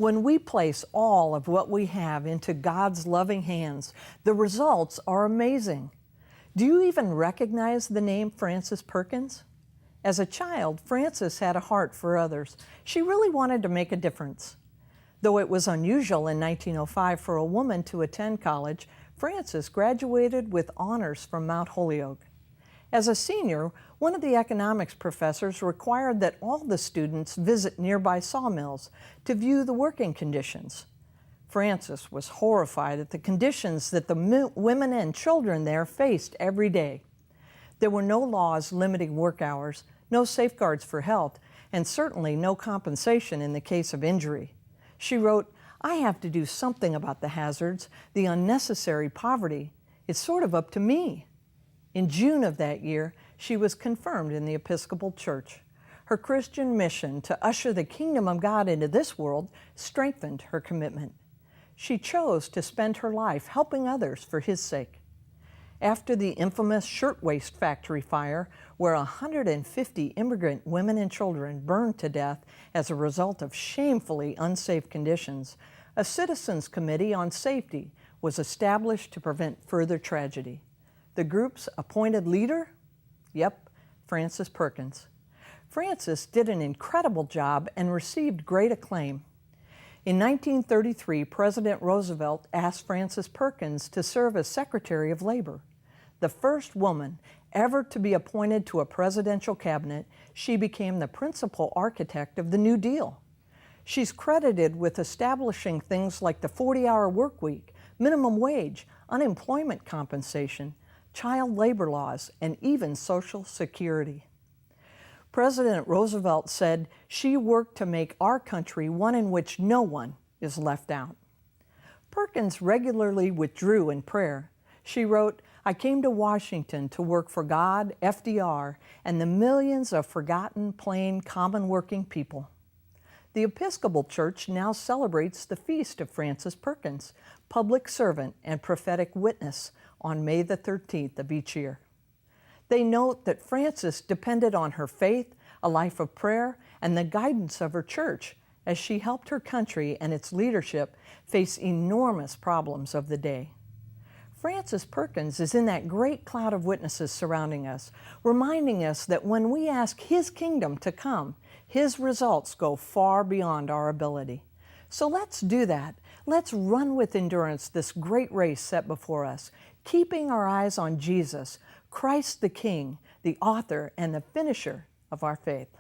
When we place all of what we have into God's loving hands, the results are amazing. Do you even recognize the name Frances Perkins? As a child, Frances had a heart for others. She really wanted to make a difference. Though it was unusual in 1905 for a woman to attend college, Frances graduated with honors from Mount Holyoke. As a senior, one of the economics professors required that all the students visit nearby sawmills to view the working conditions. Frances was horrified at the conditions that the women and children there faced every day. There were no laws limiting work hours, no safeguards for health, and certainly no compensation in the case of injury. She wrote, "I have to do something about the hazards, the unnecessary poverty. It's sort of up to me." In June of that year, she was confirmed in the Episcopal Church. Her Christian mission to usher the kingdom of God into this world strengthened her commitment. She chose to spend her life helping others for His sake. After the infamous shirtwaist factory fire, where 150 immigrant women and children burned to death as a result of shamefully unsafe conditions, a citizens' committee on safety was established to prevent further tragedy. The group's appointed leader? Yep, Frances Perkins. Frances did an incredible job and received great acclaim. In 1933, President Roosevelt asked Frances Perkins to serve as Secretary of Labor. The first woman ever to be appointed to a presidential cabinet, she became the principal architect of the New Deal. She's credited with establishing things like the 40-hour work week, minimum wage, unemployment compensation, child labor laws, and even Social Security. President Roosevelt said she worked to make our country one in which no one is left out. Perkins regularly withdrew in prayer. She wrote, "I came to Washington to work for God, FDR, and the millions of forgotten, plain, common working people." The Episcopal Church now celebrates the feast of Frances Perkins, public servant and prophetic witness, on May the 13th of each year. They note that Frances depended on her faith, a life of prayer, and the guidance of her church as she helped her country and its leadership face enormous problems of the day. Frances Perkins is in that great cloud of witnesses surrounding us, reminding us that when we ask His kingdom to come, His results go far beyond our ability. So let's do that. Let's run with endurance this great race set before us, keeping our eyes on Jesus, Christ the King, the author and the finisher of our faith.